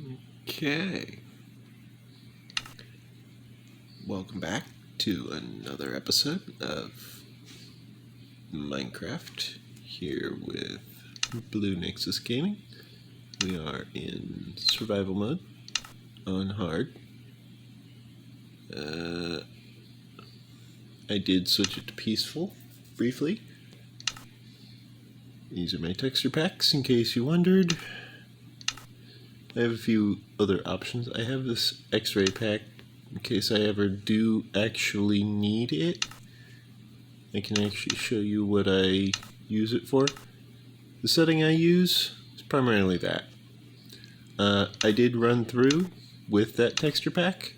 Okay. Welcome back to another episode of Minecraft here with Blue Nexus Gaming. We are in survival mode on hard. I did switch it to peaceful briefly. These are my texture packs in case you wondered. I have a few other options. I have this X-ray pack in case I ever do actually need it. I can actually show you what I use it for. The setting I use is primarily that. I did run through with that texture pack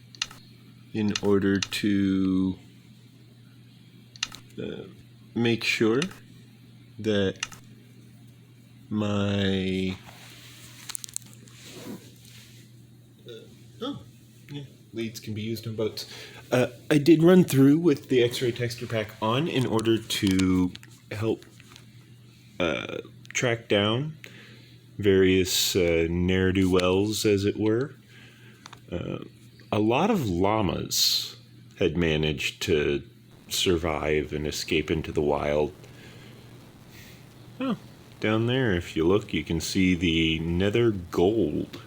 in order to make sure that my leads can be used on boats. I did run through with the X-ray texture pack on in order to help track down various ne'er-do-wells, as it were. A lot of llamas had managed to survive and escape into the wild. Oh, down there, if you look, you can see the nether gold.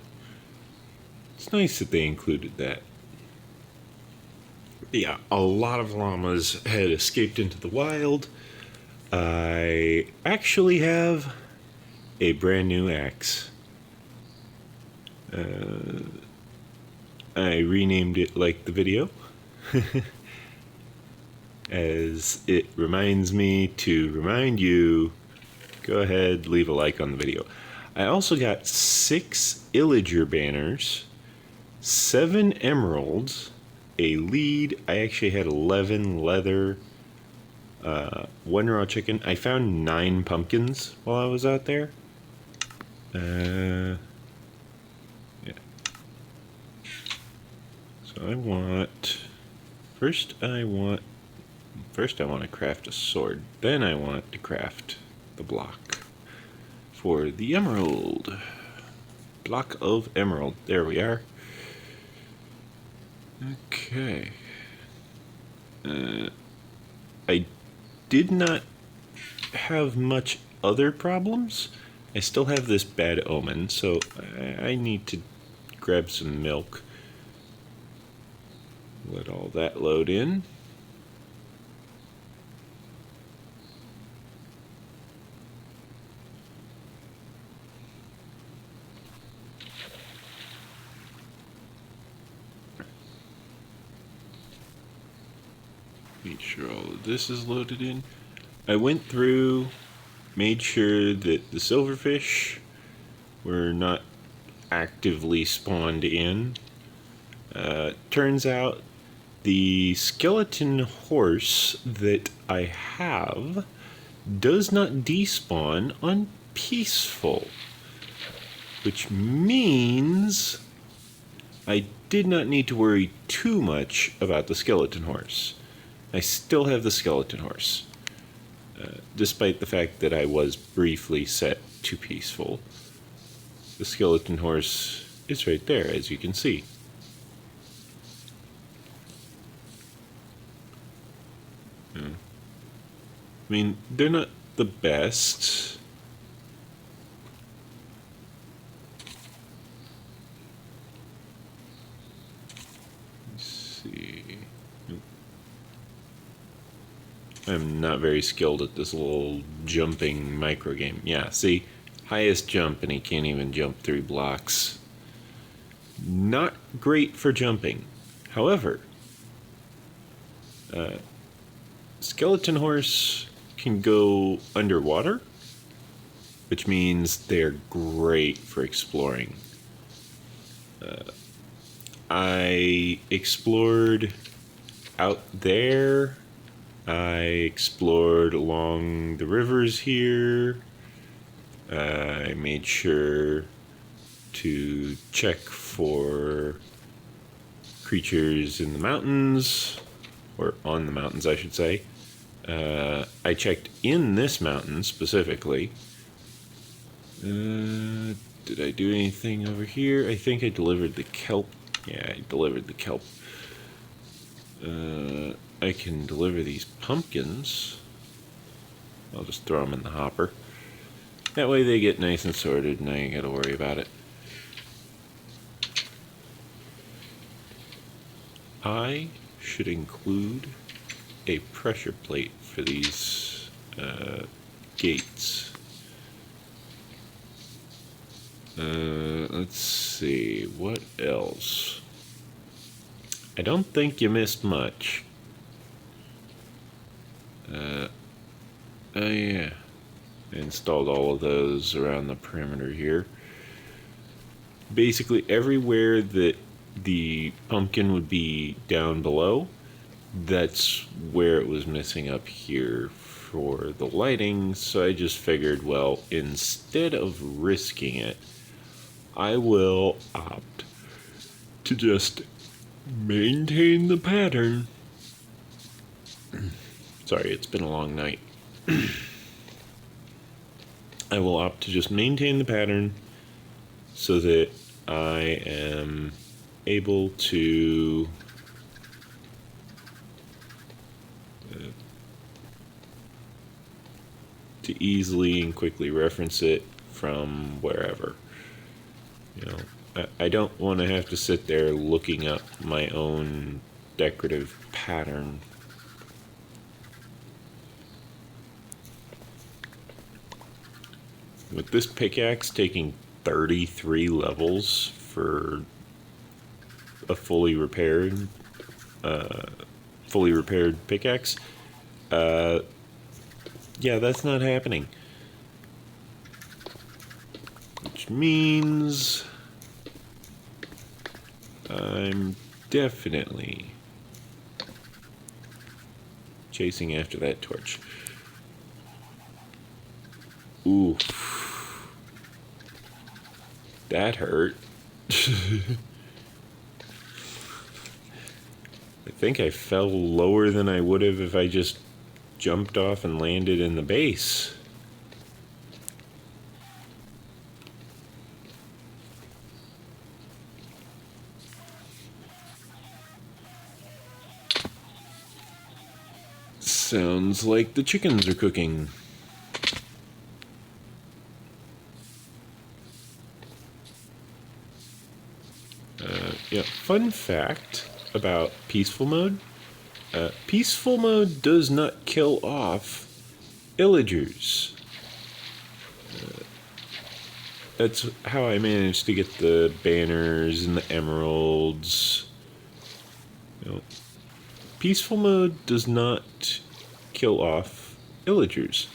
It's nice that they included that. Yeah, a lot of llamas had escaped into the wild. I actually have a brand new axe. I renamed it like the video, as it reminds me to remind you, go ahead, leave a like on the video. I also got 6 illager banners, 7 emeralds, a lead. I actually had 11 leather, 1 raw chicken. I found 9 pumpkins while I was out there. Yeah. So I want first I want to craft a sword. Then I want to craft the block for the emerald. Block of emerald. There we are. Okay. I did not have much other problems. I still have this bad omen, so I need to grab some milk. Let all that load in. Make sure all of this is loaded in. I went through, made sure that the silverfish were not actively spawned in. Turns out the skeleton horse that I have does not despawn on peaceful, which means I did not need to worry too much about the skeleton horse. I still have the skeleton horse, despite the fact that I was briefly set to peaceful. The skeleton horse is right there, as you can see. I mean, they're not the best. Let's see. I'm not very skilled at this little jumping micro game. Yeah, see, highest jump and he can't even jump 3 blocks. Not great for jumping. However, skeleton horse can go underwater, which means they're great for exploring. I explored out there. I explored along the rivers here. I made sure to check for creatures in the mountains, or on the mountains, I should say. I checked in this mountain specifically. Did I do anything over here? I think I delivered the kelp. Yeah, I delivered the kelp. I can deliver these pumpkins. I'll just throw them in the hopper. That way they get nice and sorted and I ain't gotta worry about it. I should include a pressure plate for these gates. Let's see, what else? I don't think you missed much. Oh yeah, I installed all of those around the perimeter here. Basically everywhere that the pumpkin would be down below, that's where it was missing up here for the lighting, so I just figured, well, instead of risking it, I will opt to just maintain the pattern. Sorry, it's been a long night. I will opt to just maintain the pattern so that I am able to easily and quickly reference it from wherever. You know, I don't want to have to sit there looking up my own decorative pattern. With this pickaxe taking 33 levels for a fully repaired pickaxe, yeah, that's not happening. Which means I'm definitely chasing after that torch. Ooh. That hurt. I think I fell lower than I would have if I just jumped off and landed in the base. Sounds like the chickens are cooking. Yeah, fun fact about peaceful mode. Peaceful mode does not kill off illagers. That's how I managed to get the banners and the emeralds. You know, peaceful mode does not kill off illagers,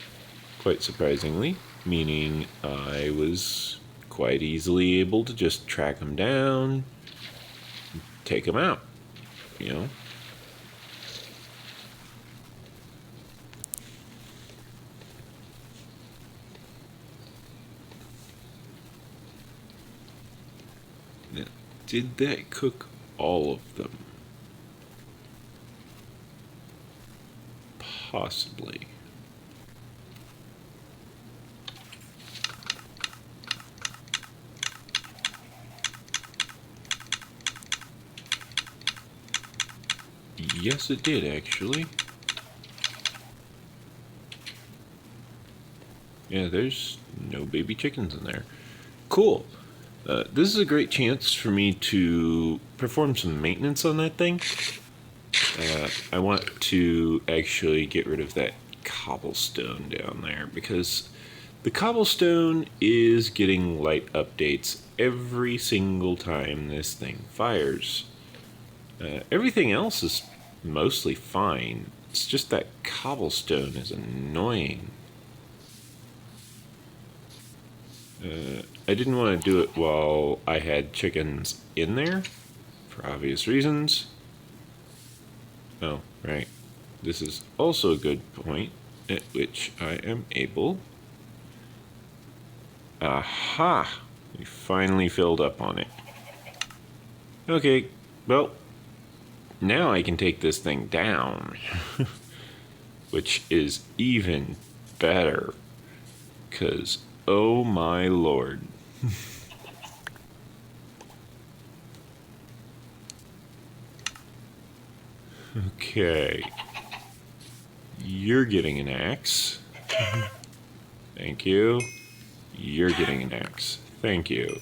quite surprisingly, meaning I was quite easily able to just track them down, take them out, you know. Now, did that cook all of them? Possibly. Yes, it did, actually. Yeah, there's no baby chickens in there. Cool. This is a great chance for me to perform some maintenance on that thing. I want to actually get rid of that cobblestone down there because the cobblestone is getting light updates every single time this thing fires. Everything else is mostly fine. It's just that cobblestone is annoying. I didn't want to do it while I had chickens in there, for obvious reasons. Oh, right. This is also a good point at which I am able... Aha! We finally filled up on it. Okay, well, now I can take this thing down. Which is even better. 'Cause, oh my lord. Okay. You're getting an axe. Thank you. You're getting an axe. Thank you.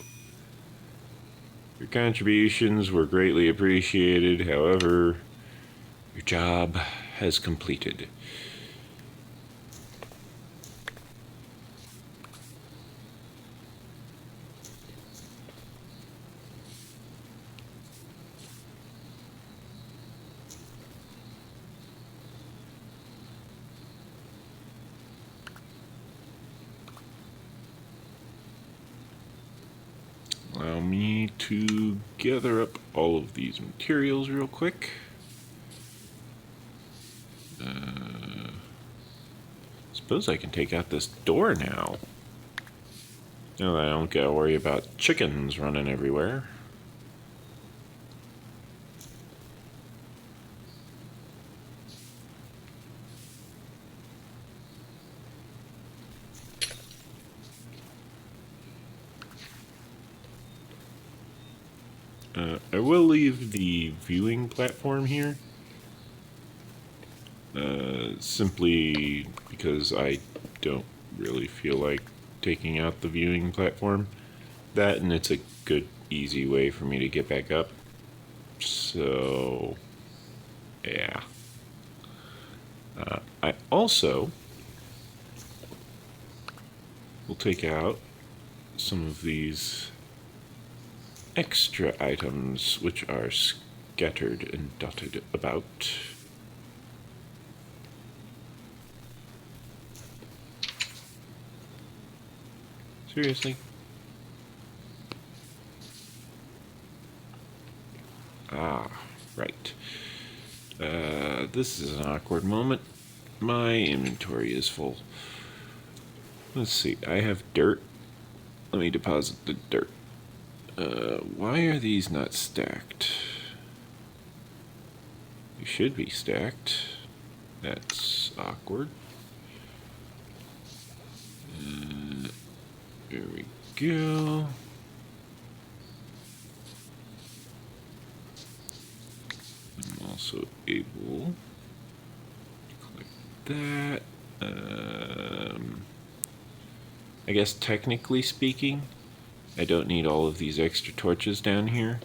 Your contributions were greatly appreciated. However, your job has completed. Allow me to gather up all of these materials real quick. Suppose I can take out this door now. Now that I don't gotta worry about chickens running everywhere. I will leave the viewing platform here. Simply because I don't really feel like taking out the viewing platform. That, and it's a good, easy way for me to get back up. So, yeah. I also will take out some of these extra items which are scattered and dotted about. Seriously? Ah, right. This is an awkward moment. My inventory is full. Let's see, I have dirt. Let me deposit the dirt. Why are these not stacked? They should be stacked. That's awkward. There we go. I'm also able to collect that. I guess technically speaking, I don't need all of these extra torches down here.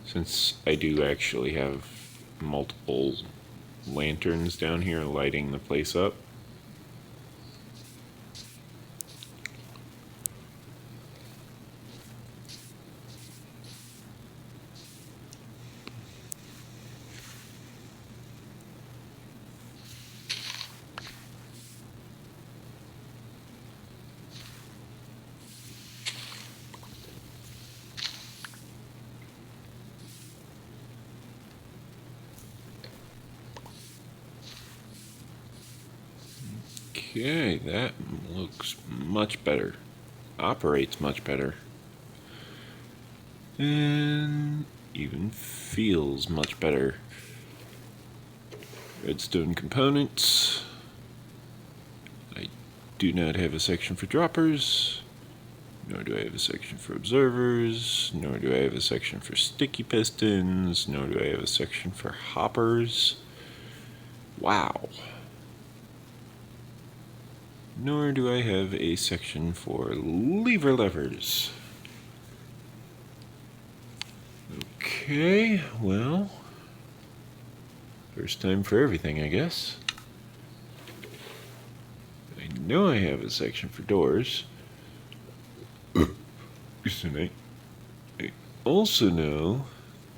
Since I do actually have multiple lanterns down here lighting the place up. Okay, that looks much better. Operates much better. And even feels much better. Redstone components. I do not have a section for droppers. Nor do I have a section for observers. Nor do I have a section for sticky pistons. Nor do I have a section for hoppers. Wow. Nor do I have a section for lever levers. Okay, well, first time for everything, I guess. I know I have a section for doors. Excuse me. I also know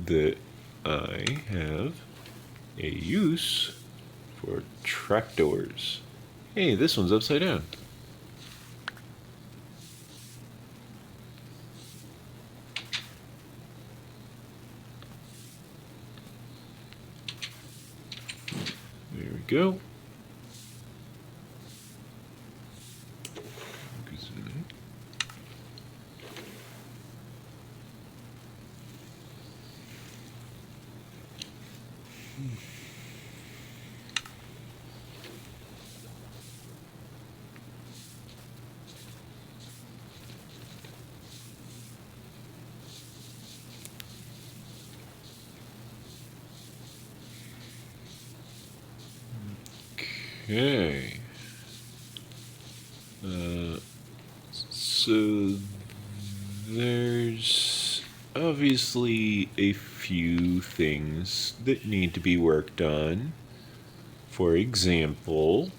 that I have a use for trapdoors. Hey, this one's upside down. There we go. Okay. So there's obviously a few things that need to be worked on. For example,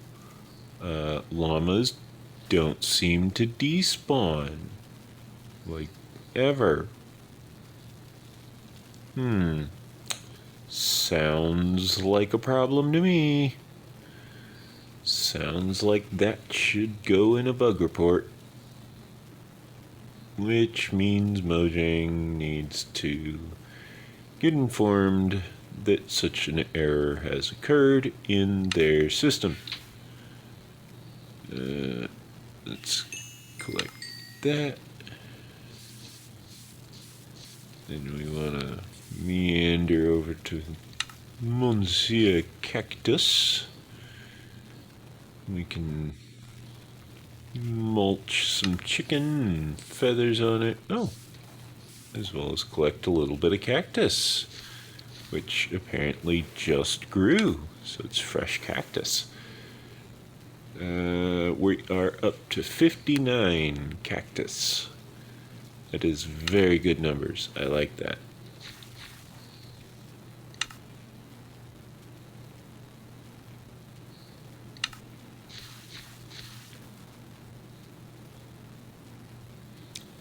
llamas don't seem to despawn. Like, ever. Sounds like a problem to me. Sounds like that should go in a bug report. Which means Mojang needs to get informed that such an error has occurred in their system. Let's collect that. Then we want to meander over to Monsieur Cactus. We can mulch some chicken and feathers on it. Oh, as well as collect a little bit of cactus, which apparently just grew, so it's fresh cactus. We are up to 59 cactus. That is very good numbers. I like that.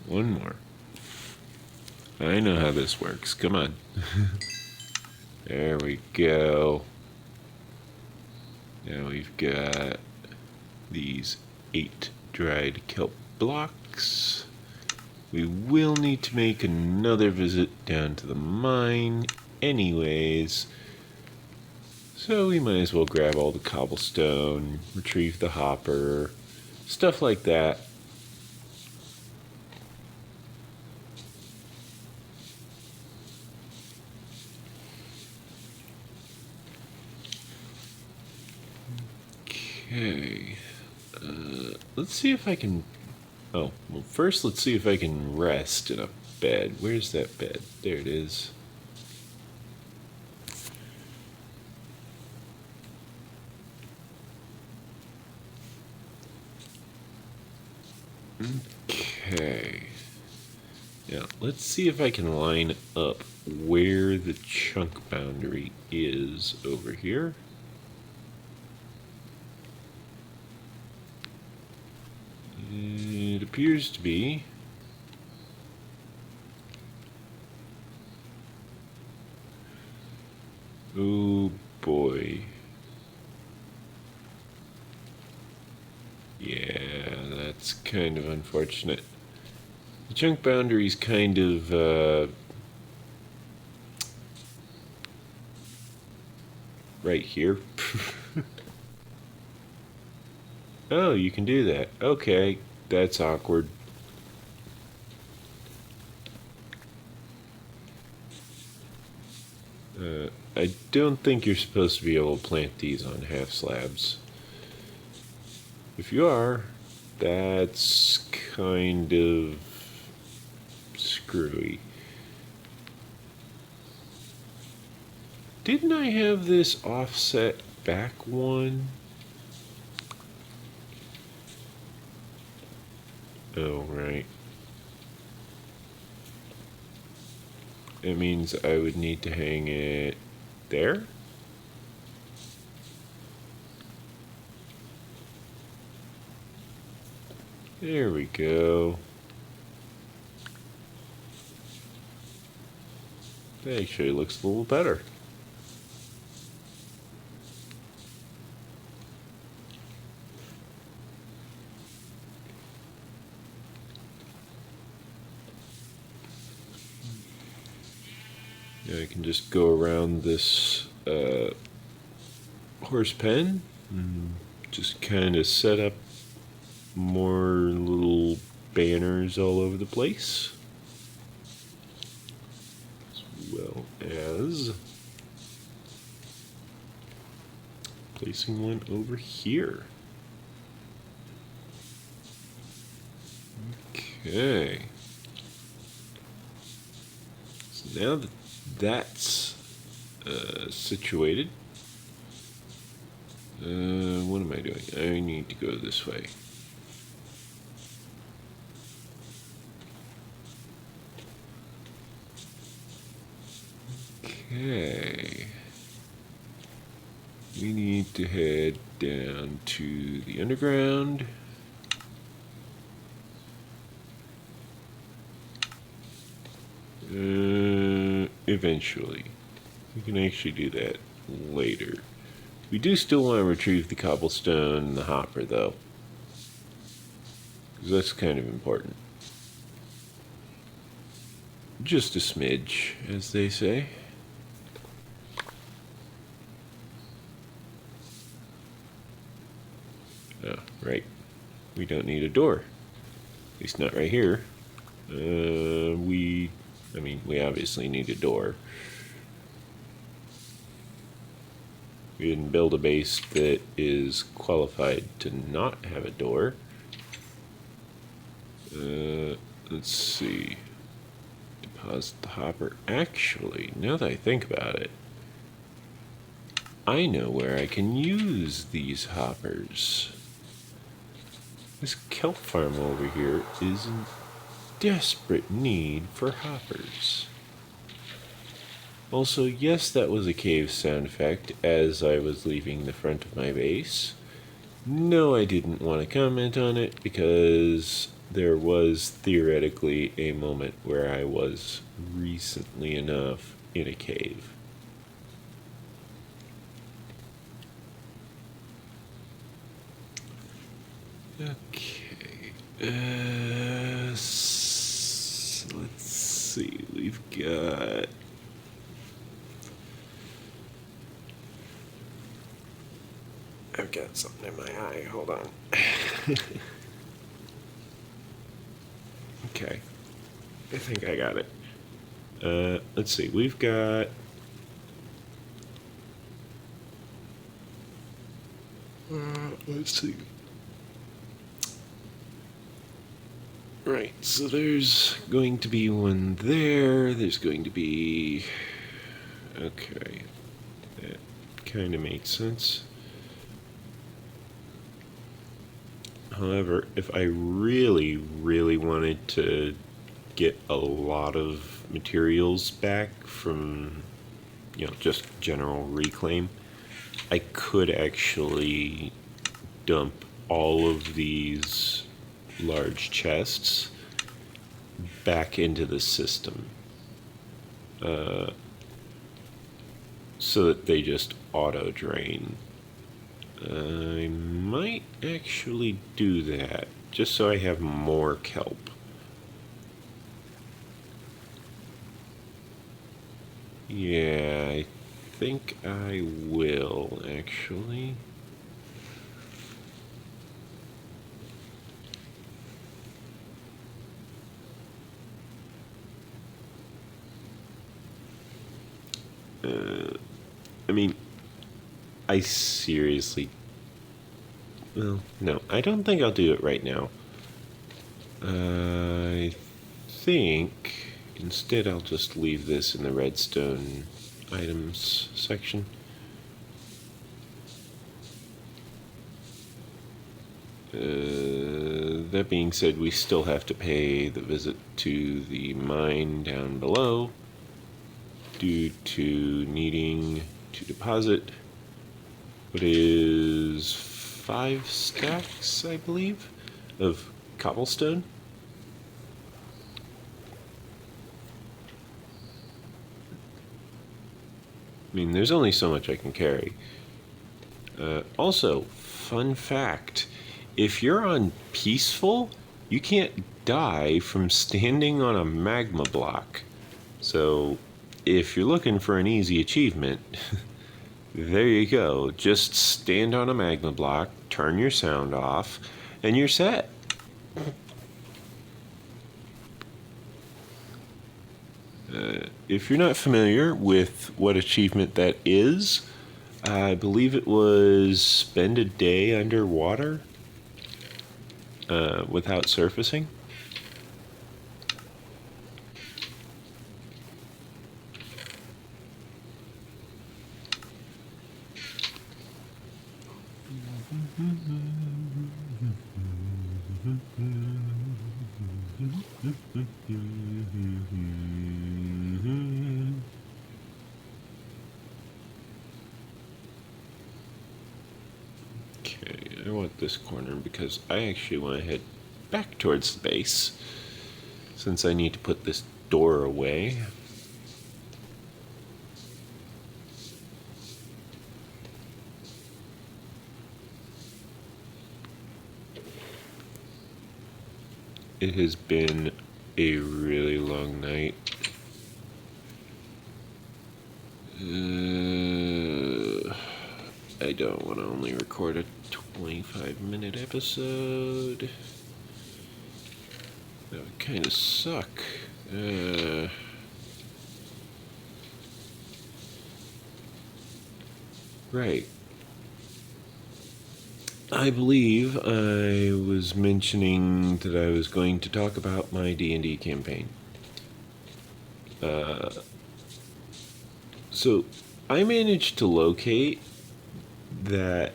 One more. I know how this works. Come on. There we go. Now we've got these 8 dried kelp blocks. We will need to make another visit down to the mine anyways. So we might as well grab all the cobblestone, retrieve the hopper, stuff like that. Okay, let's see if I can, oh, well first let's see if I can rest in a bed. Where's that bed? There it is. Okay, now let's see if I can line up where the chunk boundary is over here. It appears to be. Oh boy. Yeah, that's kind of unfortunate. The chunk boundary's kind of right here. Oh, you can do that. Okay, that's awkward. I don't think you're supposed to be able to plant these on half slabs. If you are, that's kind of screwy. Didn't I have this offset back one? Oh, right. It means I would need to hang it there? There we go. That actually looks a little better. I can just go around this horse pen and just kind of set up more little banners all over the place, as well as placing one over here. Okay. So now that that's situated, what am I doing? I need to go this way. Okay. We need to head down to the underground. Eventually. We can actually do that later. We do still want to retrieve the cobblestone and the hopper, though. Because that's kind of important. Just a smidge, as they say. Oh, right. We don't need a door. At least not right here. We obviously need a door. We didn't build a base that is qualified to not have a door. Let's see. Deposit the hopper. Actually, now that I think about it, I know where I can use these hoppers. This kelp farm over here is in desperate need for hoppers. Also, yes, that was a cave sound effect as I was leaving the front of my base. No, I didn't want to comment on it because there was theoretically a moment where I was recently enough in a cave. Okay. Let's see. We've got... I've got something in my eye. Hold on. Okay. I think I got it. Let's see. We've got... let's see. Right, so there's going to be one there. There's going to be... Okay. That kind of makes sense. However, if I really, really wanted to get a lot of materials back from, just general reclaim, I could actually dump all of these large chests back into the system so that they just auto drain. I might actually do that just so I have more kelp. Yeah, I think I will actually. I seriously... Well, no, I don't think I'll do it right now. I think instead I'll just leave this in the redstone items section. That being said, we still have to pay the visit to the mine down below due to needing to deposit what is 5 stacks, I believe, of cobblestone. There's only so much I can carry. Also, fun fact, if you're on peaceful, you can't die from standing on a magma block. So, if you're looking for an easy achievement, there you go. Just stand on a magma block, turn your sound off, and you're set. If you're not familiar with what achievement that is, I believe it was spend a day underwater without surfacing. Okay, I want this corner because I actually want to head back towards the base since I need to put this door away. It has been a really long night. I don't want to only record a 25-minute episode. That would kind of suck. Right. I believe I was mentioning that I was going to talk about my D&D campaign. So I managed to locate that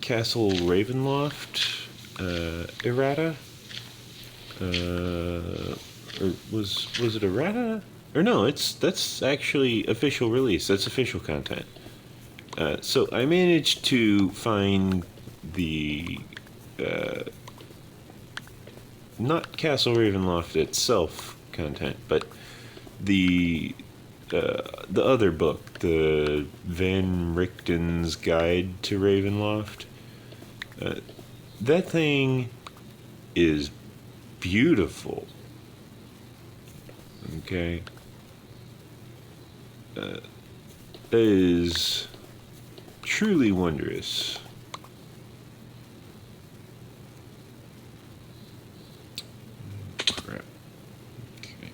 Castle Ravenloft errata. Or was it errata? Or no, that's actually official release. That's official content. So I managed to find the not Castle Ravenloft itself content, but the other book, the Van Richten's Guide to Ravenloft. That thing is beautiful. Okay. It is truly wondrous. Crap. Okay.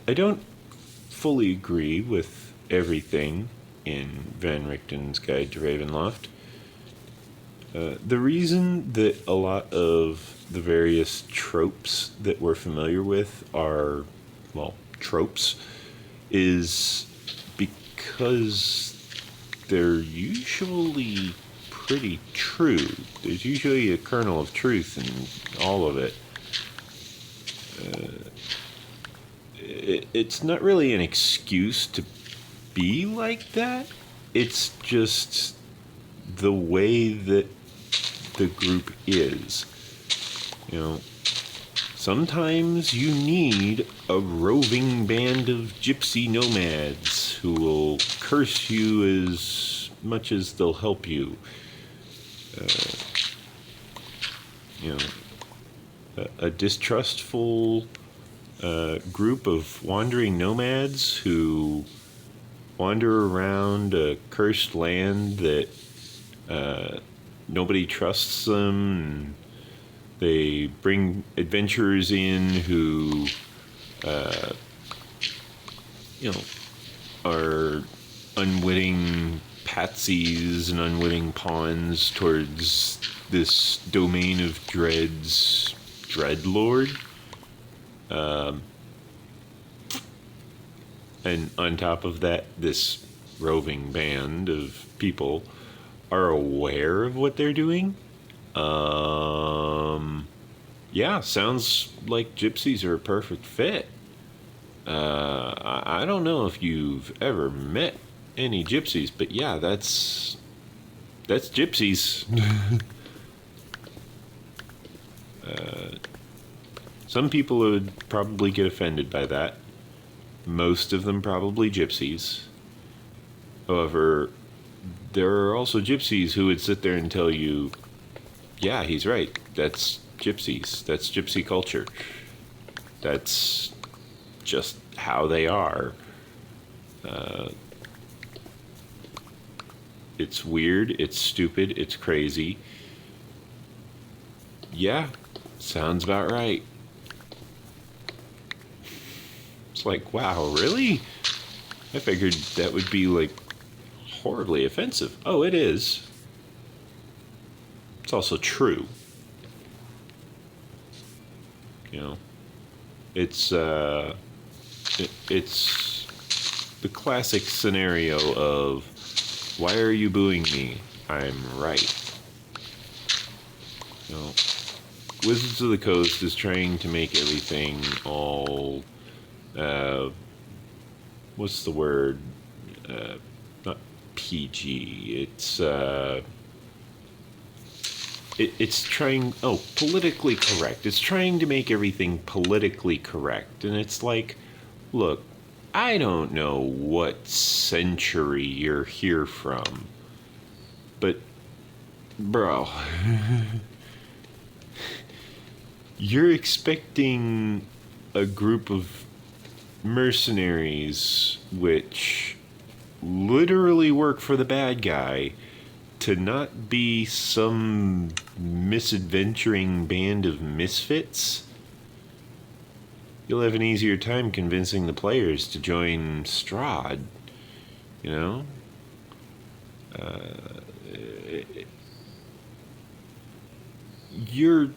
I don't fully agree with everything in Van Richten's Guide to Ravenloft. The reason that a lot of the various tropes that we're familiar with are, well, tropes, is because they're usually pretty true. There's usually a kernel of truth in all of it. It's not really an excuse to be like that. It's just the way that the group is. You know, sometimes you need a roving band of gypsy nomads who will curse you as much as they'll help you. You know, a distrustful group of wandering nomads who wander around a cursed land that nobody trusts them, and they bring adventurers in who are unwitting patsies and unwitting pawns towards this domain of dread's dreadlord. And on top of that, this roving band of people are aware of what they're doing. Yeah, sounds like gypsies are a perfect fit. I don't know if you've ever met any gypsies, but yeah, that's gypsies. Some people would probably get offended by that. Most of them probably gypsies. However, there are also gypsies who would sit there and tell you, yeah, he's right. That's gypsies. That's gypsy culture. That's just how they are. It's weird. It's stupid. It's crazy. Yeah, sounds about right. It's like, wow, really? I figured that would be like horribly offensive. Oh, it is. It's also true. You know, It's it's the classic scenario of, why are you booing me? I'm right. You know, Wizards of the Coast is trying to make everything all, what's the word? Not PG. It's trying, politically correct. It's trying to make everything politically correct. And it's like, look, I don't know what century you're here from, but bro, you're expecting a group of mercenaries which literally work for the bad guy to not be some misadventuring band of misfits. You'll have an easier time convincing the players to join Strahd, you know? Your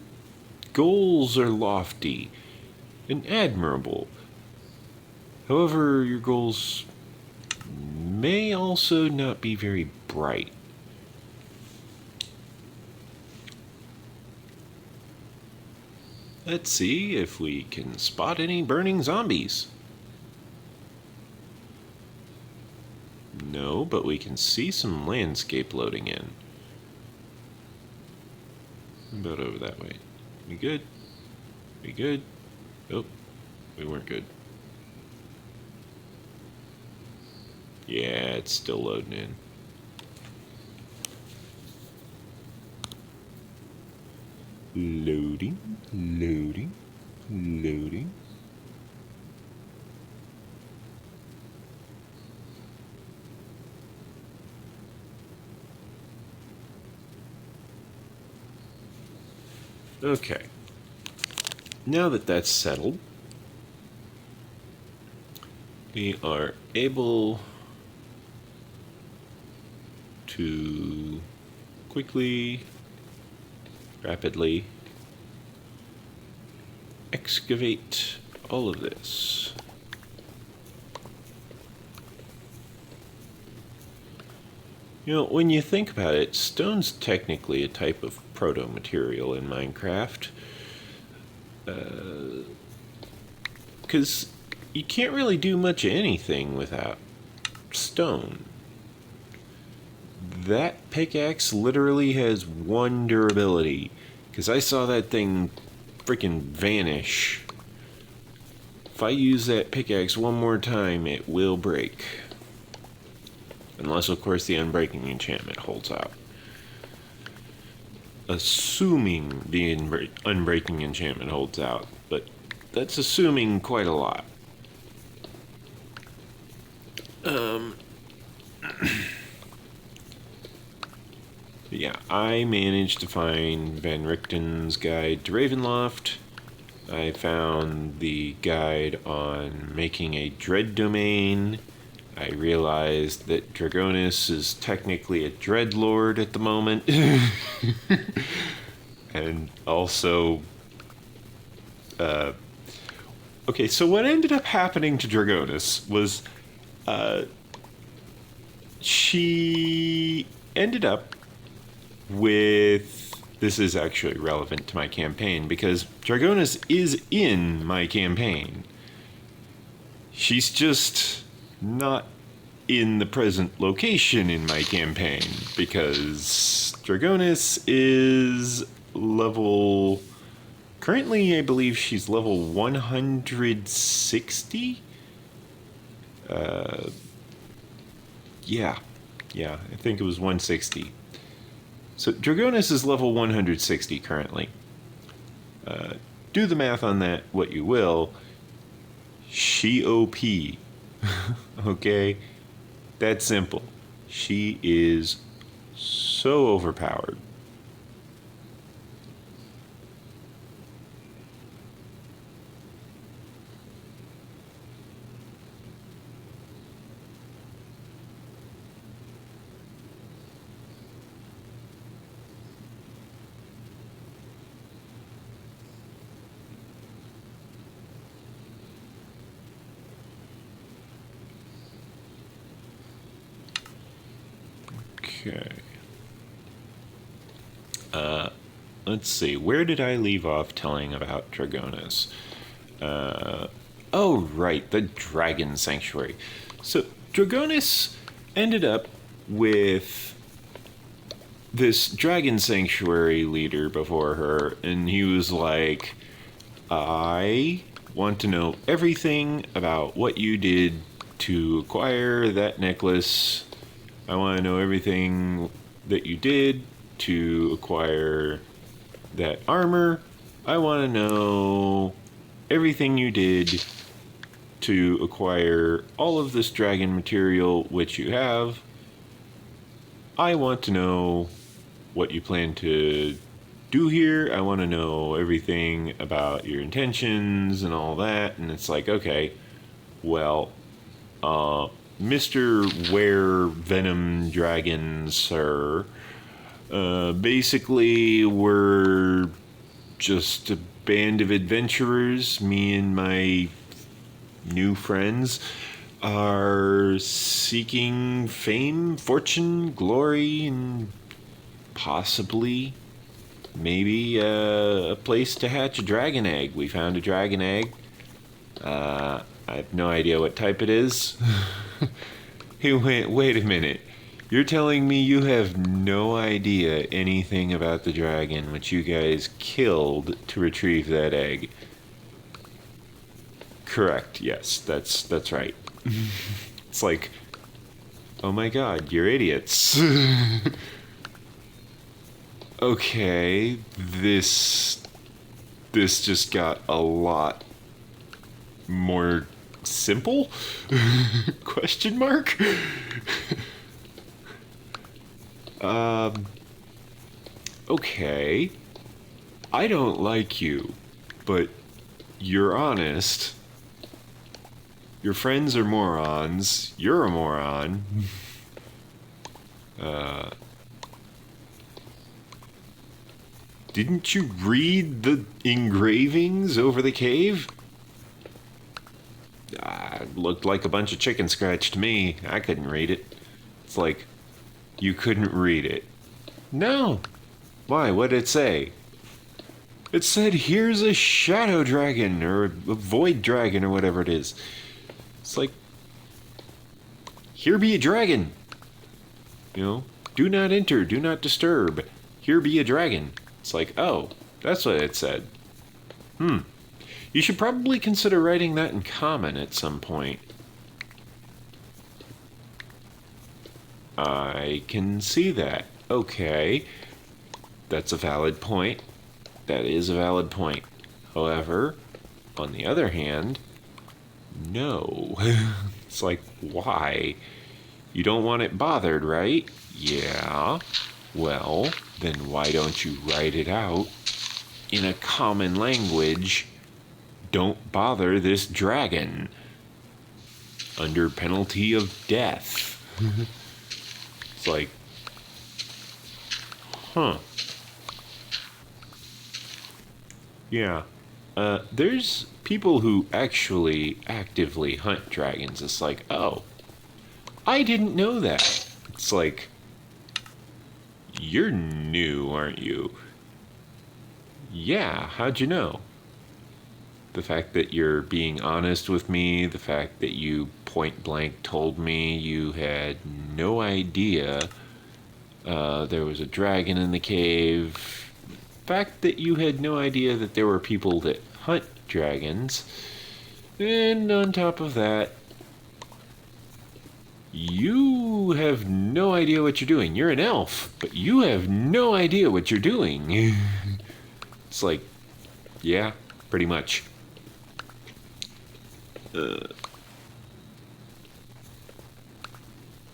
goals are lofty and admirable. However, your goals may also not be very bright. Let's see if we can spot any burning zombies. No, but we can see some landscape loading in. How about over that way? We good? We good? Oh, we weren't good. Yeah, it's still loading in. Loading, loading, loading. Okay. Now that that's settled, we are able to quickly, rapidly excavate all of this. You know, when you think about it, stone's technically a type of proto-material in Minecraft. Because you can't really do much of anything without stone. That pickaxe literally has one durability, because I saw that thing freaking vanish. If I use that pickaxe one more time, it will break. Unless, of course, the unbreaking enchantment holds out. Assuming the unbreaking enchantment holds out, but that's assuming quite a lot. Yeah, I managed to find Van Richten's Guide to Ravenloft. I found the guide on making a dread domain. I realized that Dragonus is technically a dreadlord at the moment. And also, okay, so what ended up happening to Dragonus was, she ended up with, this is actually relevant to my campaign because Dragonus is in my campaign. She's just not in the present location in my campaign because Dragonus is level, currently I believe she's level 160. Yeah, I think it was 160. So Dragonus is level 160 currently. Do the math on that what you will. She OP. Okay? That's simple. She is so overpowered. Okay. Let's see. Where did I leave off telling about Dragonis? Oh, right, the Dragon Sanctuary. So, Dragonis ended up with this Dragon Sanctuary leader before her, and he was like, I want to know everything about what you did to acquire that necklace. I want to know everything that you did to acquire that armor. I want to know everything you did to acquire all of this dragon material which you have. I want to know what you plan to do here. I want to know everything about your intentions and all that. And it's like, okay, well, Mr. Were Venom Dragon, sir, basically we're just a band of adventurers. Me and my new friends are seeking fame, fortune, glory, and possibly maybe a place to hatch a dragon egg. We found a dragon egg. I have no idea what type it is. He went, wait a minute. You're telling me you have no idea anything about the dragon which you guys killed to retrieve that egg? Correct, yes, that's right. It's like, oh my god, you're idiots. Okay, this just got a lot more simple? Question mark? Okay. I don't like you, but you're honest. Your friends are morons. You're a moron. Didn't you read the engravings over the cave? Looked like a bunch of chicken scratch to me. I couldn't read it. It's like, you couldn't read it. No. Why? What did it say? It said, here's a shadow dragon, or a void dragon, or whatever it is. It's like, here be a dragon. You know, do not enter, do not disturb. Here be a dragon. It's like, oh, that's what it said. You should probably consider writing that in common at some point. I can see that. Okay. That's a valid point. That is a valid point. However, on the other hand, no. It's like, why? You don't want it bothered, right? Yeah. Well, then why don't you write it out in a common language? Don't bother this dragon. Under penalty of death. It's like, huh. Yeah. There's people who actually actively hunt dragons. It's like, oh, I didn't know that. It's like, you're new, aren't you? Yeah, how'd you know? The fact that you're being honest with me, the fact that you point blank told me you had no idea there was a dragon in the cave, the fact that you had no idea that there were people that hunt dragons, and on top of that, you have no idea what you're doing. You're an elf, but you have no idea what you're doing. It's like, yeah, pretty much.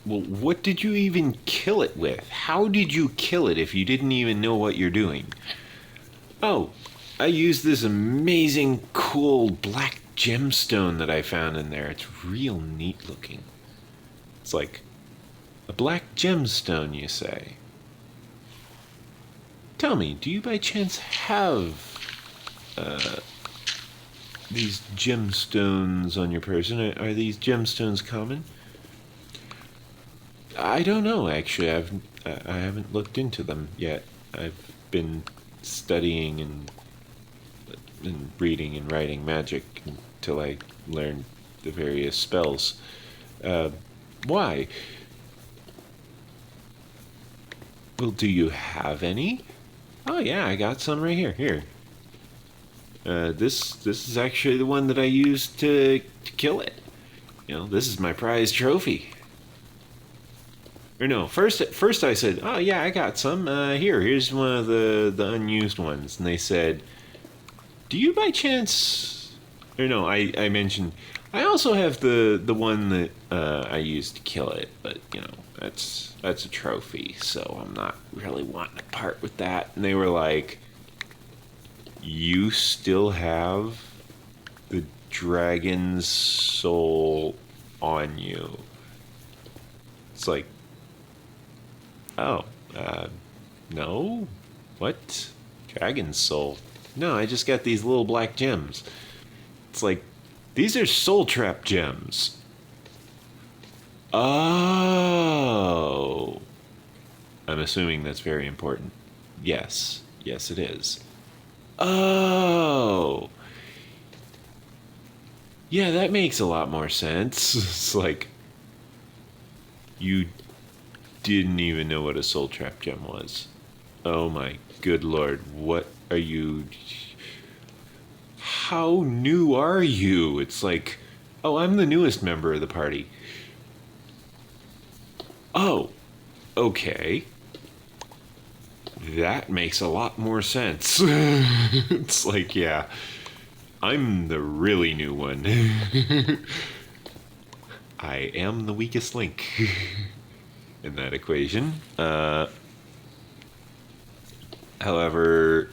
Well, what did you even kill it with? How did you kill it if you didn't even know what you're doing? Oh, I used this amazing, cool black gemstone that I found in there. It's real neat looking. It's like a black gemstone, you say? Tell me, do you by chance have these gemstones on your person? Are these gemstones common? I don't know, actually. I haven't looked into them yet. I've been studying and reading and writing magic until I learned the various spells. Uh, why? Well, do you have any? Oh yeah, I got some right here. Here. This is actually the one that I used to kill it. You know, this is my prize trophy. Or no, first I said, oh yeah, I got some. Here's one of the unused ones, and they said, do you by chance? Or no, I mentioned I also have the one that I used to kill it, but you know that's a trophy, so I'm not really wanting to part with that. And they were like, you still have the dragon's soul on you. It's like, oh, no, what? Dragon's soul? No, I just got these little black gems. It's like, these are soul trap gems. Oh. I'm assuming that's very important. Yes. Yes, it is. Oh. Yeah, that makes a lot more sense. It's like, you didn't even know what a soul trap gem was. Oh my good lord. What are you... How new are you? It's like, oh, I'm the newest member of the party. Oh, okay. That makes a lot more sense. It's like, yeah, I'm the really new one. I am the weakest link in that equation. However,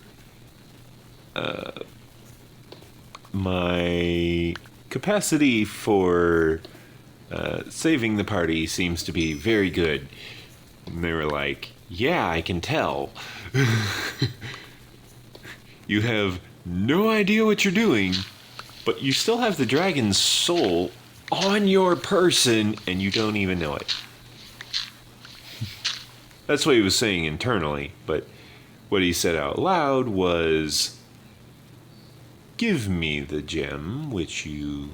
my capacity for saving the party seems to be very good. And they were like, yeah, I can tell. You have no idea what you're doing, but you still have the dragon's soul on your person and you don't even know it. That's what he was saying internally, but what he said out loud was, give me the gem which you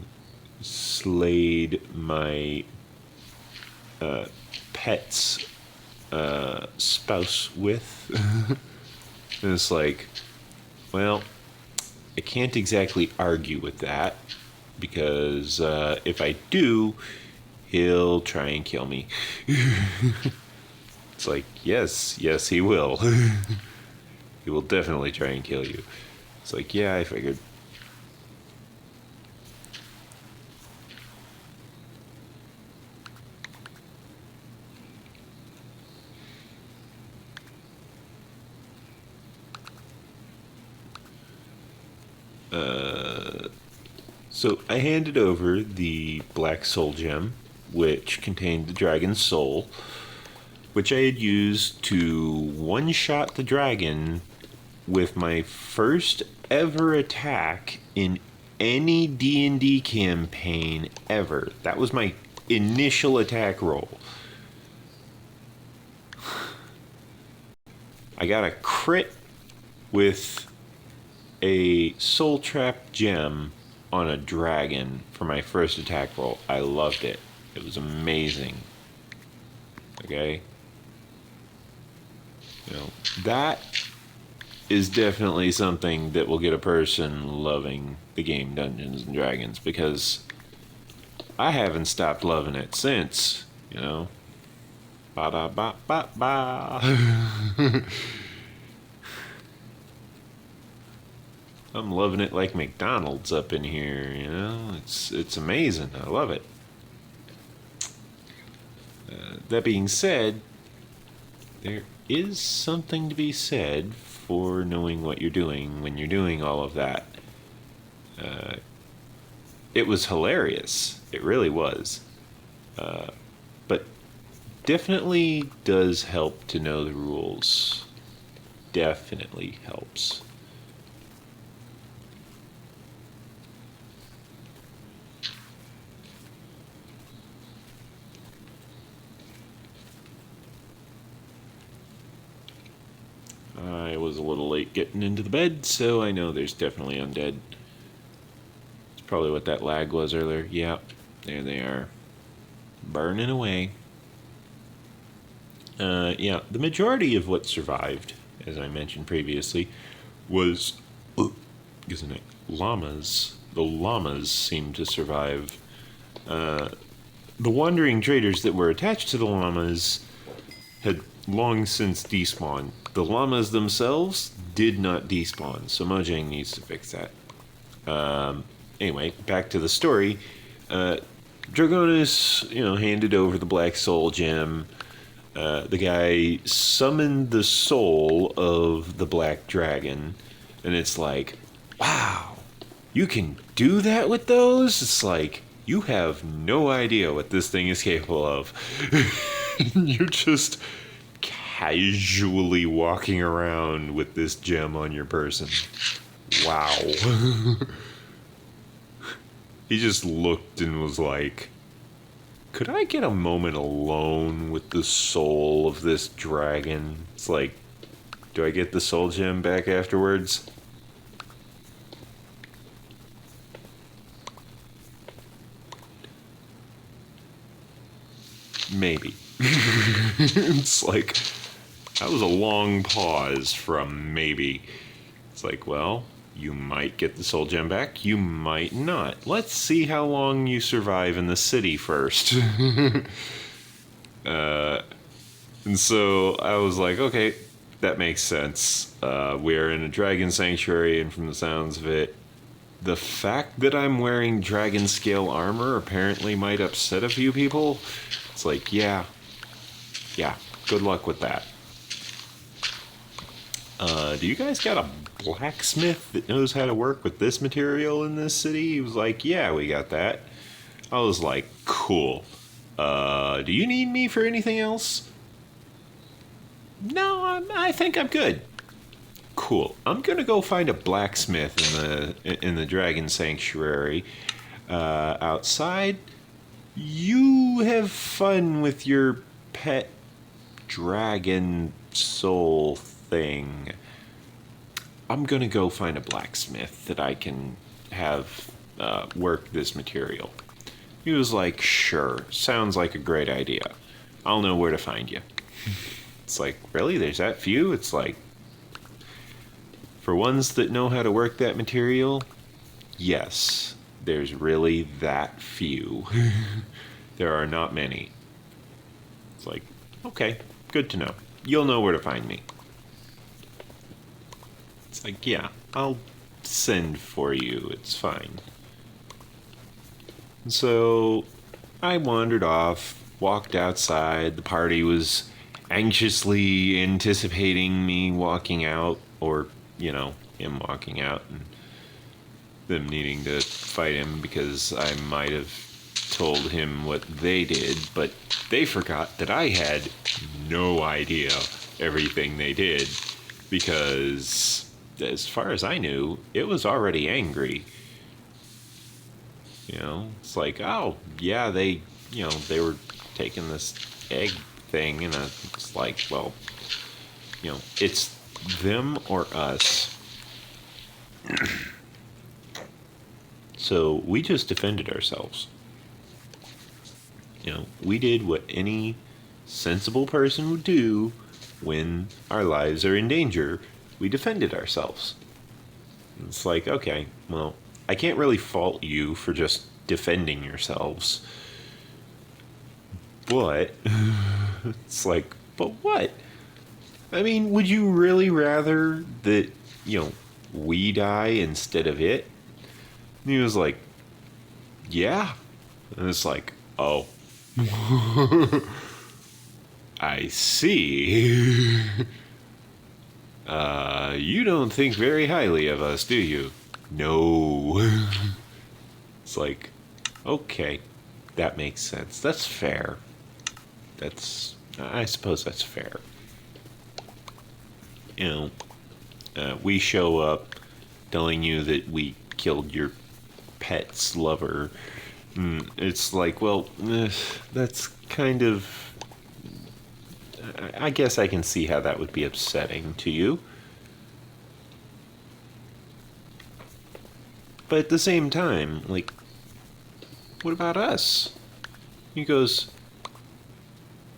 slayed my pet's spouse with. And it's like, well, I can't exactly argue with that because if I do, he'll try and kill me. It's like, yes, he will. He will definitely try and kill you. It's like, yeah, I figured. So I handed over the Black Soul Gem, which contained the dragon's soul, which I had used to one-shot the dragon with my first ever attack in any D&D campaign ever. That was my initial attack roll. I got a crit with a soul trap gem on a dragon for my first attack roll. I loved it. It was amazing. Okay? You know, that is definitely something that will get a person loving the game Dungeons and Dragons, because I haven't stopped loving it since, you know. Ba-da-ba-ba-ba. I'm loving it like McDonald's up in here, you know. It's amazing. I love it. That being said, there is something to be said for knowing what you're doing when you're doing all of that. It was hilarious. It really was. But definitely does help to know the rules. Definitely helps. getting into the bed, so I know there's definitely undead. It's probably what that lag was earlier. Yeah, there they are. Burning away. Yeah, the majority of what survived, as I mentioned previously, was, isn't it, llamas. The llamas seemed to survive. The wandering traders that were attached to the llamas had long since despawned. The llamas themselves did not despawn, so Mojang needs to fix that. Anyway, back to the story. Dragonus, handed over the Black Soul Gem. The guy summoned the soul of the Black Dragon, and it's like, wow, you can do that with those? It's like, you have no idea what this thing is capable of. You're just casually walking around with this gem on your person. Wow. He just looked and was like, could I get a moment alone with the soul of this dragon? It's like, do I get the soul gem back afterwards? Maybe. It's like, that was a long pause from maybe. It's like, well, you might get the soul gem back, you might not. Let's see how long you survive in the city first. And so I was like, okay, that makes sense. We're in a dragon sanctuary, and from the sounds of it, the fact that I'm wearing dragon scale armor apparently might upset a few people. It's like, yeah, good luck with that. Do you guys got a blacksmith that knows how to work with this material in this city? He was like, yeah, we got that. I was like, cool. Do you need me for anything else? No, I think I'm good. Cool. I'm gonna go find a blacksmith in the dragon sanctuary outside. You have fun with your pet dragon soul thing. I'm gonna go find a blacksmith that I can have work this material. He was like, sure, sounds like a great idea. I'll know where to find you. It's like, really? There's that few? It's like, for ones that know how to work that material, yes, there's really that few. There are not many. It's like, okay, good to know. You'll know where to find me. It's like, yeah, I'll send for you. It's fine. And so I wandered off, walked outside. The party was anxiously anticipating me walking out, or, him walking out, and them needing to fight him because I might have told him what they did, but they forgot that I had no idea everything they did, because as far as I knew, it was already angry. It's like, oh, yeah, they were taking this egg thing, and it's like, well, it's them or us. So we just defended ourselves. We did what any sensible person would do when our lives are in danger. We defended ourselves. It's like, okay, well, I can't really fault you for just defending yourselves. But, it's like, but what? I mean, would you really rather that, we die instead of it? And he was like, yeah. And it's like, oh. I see. You don't think very highly of us, do you? No. It's like, okay, that makes sense. That's fair. I suppose that's fair. We show up telling you that we killed your pet's lover. It's like, well, that's kind of... I guess I can see how that would be upsetting to you. But at the same time, like, what about us? He goes,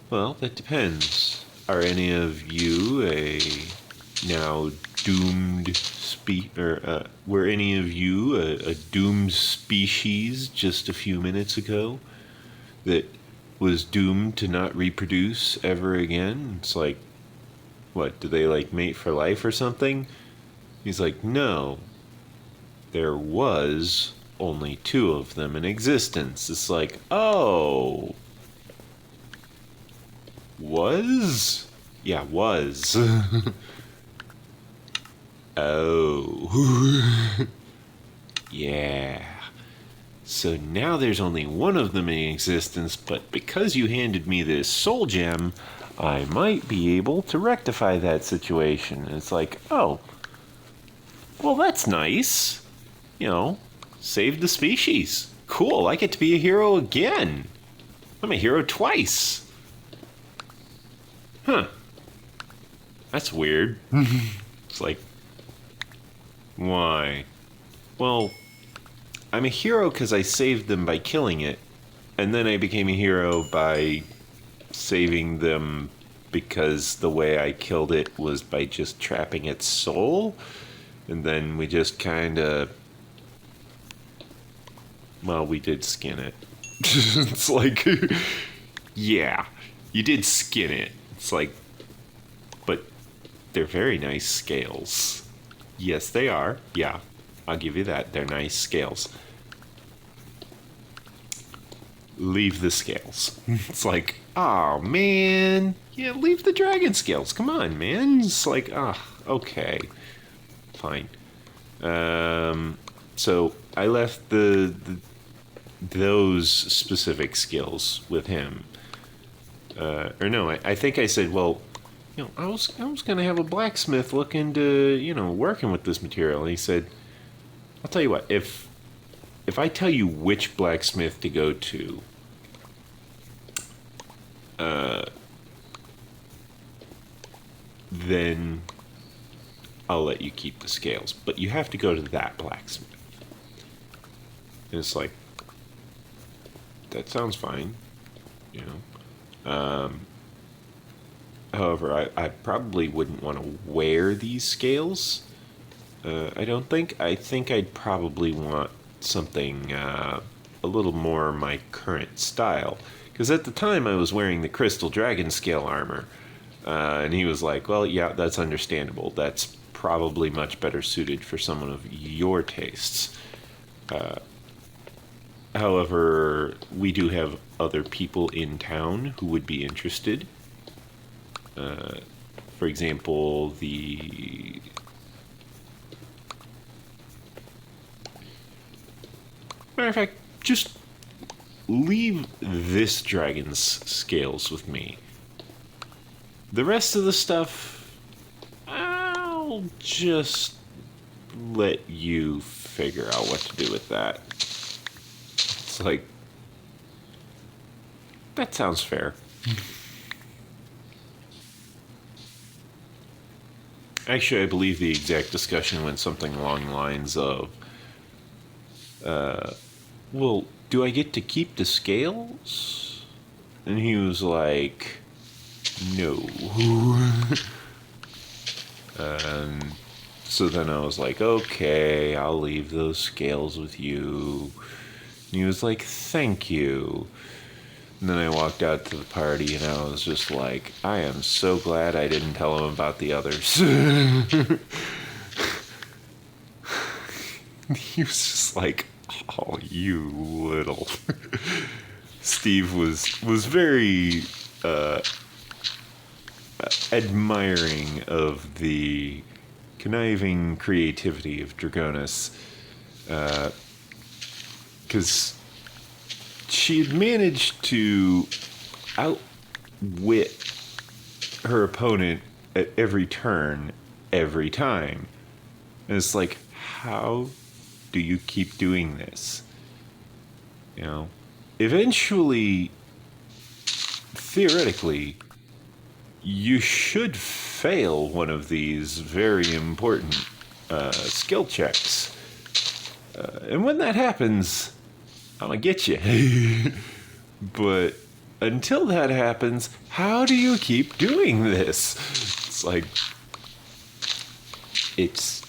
well, that depends. Are any of you a now doomed were any of you a doomed species just a few minutes ago that was doomed to not reproduce ever again? It's like, what, do they like mate for life or something? He's like, no. There was only 2 of them in existence. It's like, oh. Was? Yeah, was. Oh. Yeah. So now there's only 1 of them in existence, but because you handed me this soul gem, I might be able to rectify that situation. And it's like, oh, well, that's nice. You know, save the species. Cool, I get to be a hero again. I'm a hero twice. Huh. That's weird. It's like, why? Well, I'm a hero because I saved them by killing it, and then I became a hero by saving them because the way I killed it was by just trapping its soul, and then we just kind of, well, we did skin it. It's like, yeah, you did skin it. It's like, but they're very nice scales. Yes, they are. Yeah, I'll give you that. They're nice scales. Leave the scales. It's like, oh, man. Yeah, leave the dragon scales. Come on, man. It's like, okay. Fine. So I left those specific skills with him. Or no, I think I said, well, you know, I was gonna have a blacksmith look into, you know, working with this material. And he said, I'll tell you what, if I tell you which blacksmith to go to, then I'll let you keep the scales. But you have to go to that blacksmith. And it's like, that sounds fine, you know. However, I probably wouldn't want to wear these scales. I don't think. I think I'd probably want something a little more my current style. Because at the time I was wearing the Crystal Dragon scale armor. And he was like, well, yeah, that's understandable. That's probably much better suited for someone of your tastes. However, we do have other people in town who would be interested. For example, matter of fact, just leave this dragon's scales with me. The rest of the stuff, I'll just let you figure out what to do with that. It's like, that sounds fair. Actually, I believe the exact discussion went something along the lines of, well, do I get to keep the scales? And he was like, no. So then I was like, okay, I'll leave those scales with you. And he was like, thank you. And then I walked out to the party and I was just like, I am so glad I didn't tell him about the others. He was just like, oh, you little. Steve was very admiring of the conniving creativity of Dragonis, because she had managed to outwit her opponent at every turn, every time. And it's like, how do you keep doing this? You know, eventually, theoretically, you should fail one of these very important skill checks. And when that happens, I'm gonna get you. But until that happens, how do you keep doing this? It's like, it's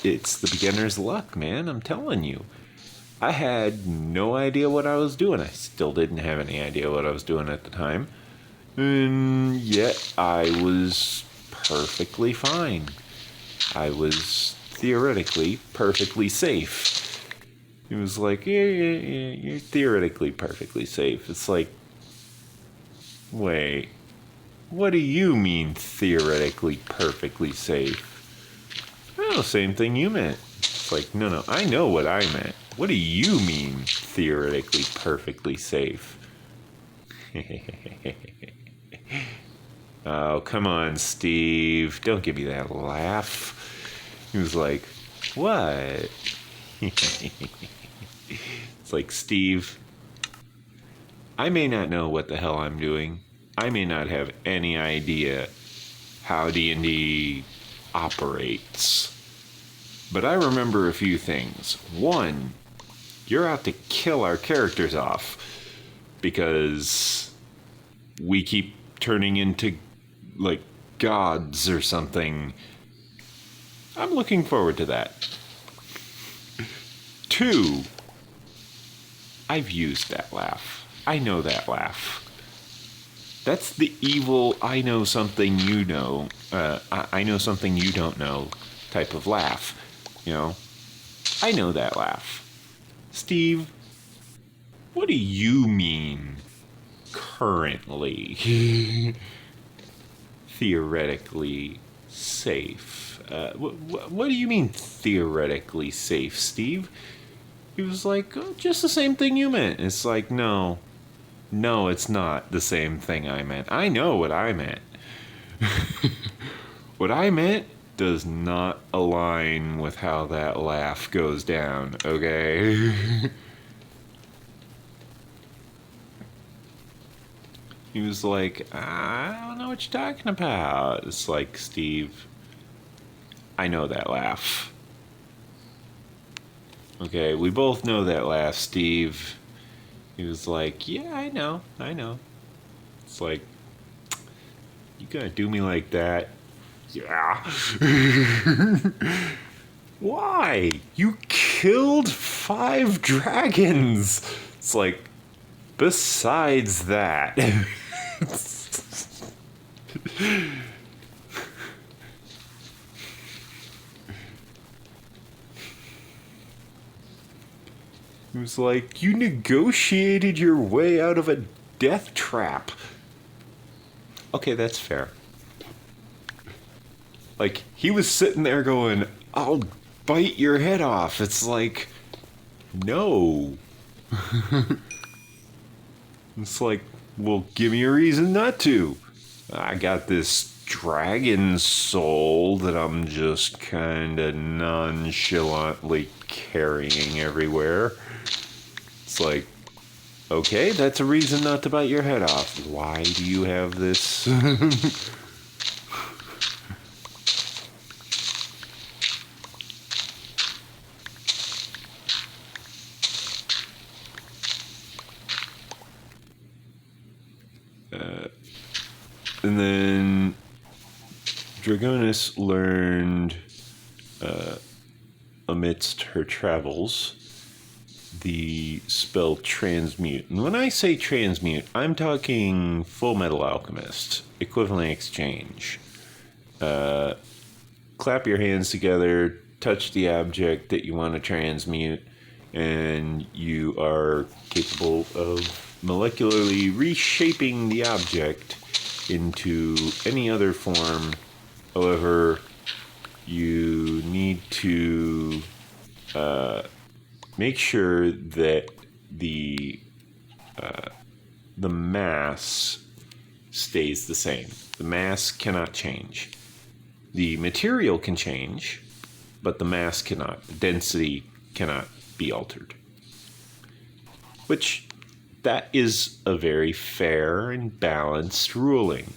the beginner's luck, man. I'm telling you. I had no idea what I was doing. I still didn't have any idea what I was doing at the time. And yet I was perfectly fine. I was theoretically perfectly safe. It was like, yeah, you're theoretically perfectly safe. It's like, wait, what do you mean theoretically perfectly safe? Oh, same thing you meant. It's like, no, I know what I meant. What do you mean theoretically perfectly safe? Oh, come on, Steve. Don't give me that laugh. He was like, what? It's like, Steve, I may not know what the hell I'm doing. I may not have any idea how D&D operates. But I remember a few things. One, you're out to kill our characters off because we keep turning into, like, gods or something. I'm looking forward to that. Two, I've used that laugh. I know that laugh. That's the evil I know something you know, I know something you don't know type of laugh. You know, I know that laugh. Steve, what do you mean currently theoretically safe? What do you mean theoretically safe, Steve? He was like, oh, just the same thing you meant. It's like, no, it's not the same thing I meant. I know what I meant. What I meant does not align with how that laugh goes down, okay? He was like, I don't know what you're talking about. It's like, Steve, I know that laugh. Okay, we both know that laugh, Steve. He was like, yeah, I know. It's like, you gonna do me like that? Yeah. Why? You killed 5 dragons. It's like, besides that. It was like, you negotiated your way out of a death trap. Okay, that's fair. Like, he was sitting there going, I'll bite your head off. It's like, no. It's like, well, give me a reason not to. I got this dragon soul that I'm just kind of nonchalantly carrying everywhere. It's like, okay, that's a reason not to bite your head off. Why do you have this? And then Dragonis learned, amidst her travels, the spell Transmute. And when I say Transmute, I'm talking Full Metal Alchemist, Equivalent Exchange. Clap your hands together, touch the object that you want to transmute, and you are capable of molecularly reshaping the object into any other form. However, you need to make sure that the mass stays the same. The mass cannot change. The material can change, but the mass cannot. The density cannot be altered. Which, that is a very fair and balanced ruling.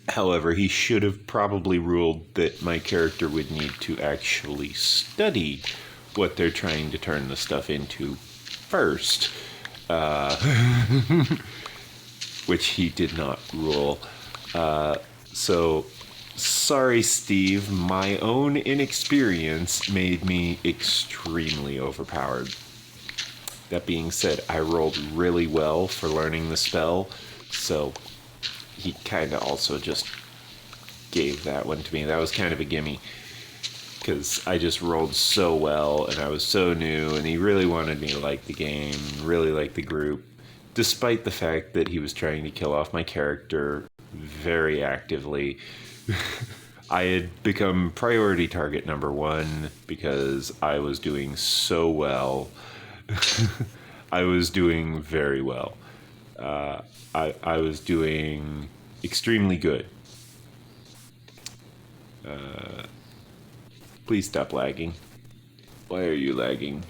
However, he should have probably ruled that my character would need to actually study what they're trying to turn the stuff into first, which he did not rule. So, sorry, Steve. My own inexperience made me extremely overpowered. That being said, I rolled really well for learning the spell, so he kind of also just gave that one to me. That was kind of a gimme, because I just rolled so well, and I was so new, and he really wanted me to like the game, really like the group, despite the fact that he was trying to kill off my character very actively. I had become priority target number 1 because I was doing so well. I was doing very well. I was doing extremely good. Please stop lagging. Why are you lagging?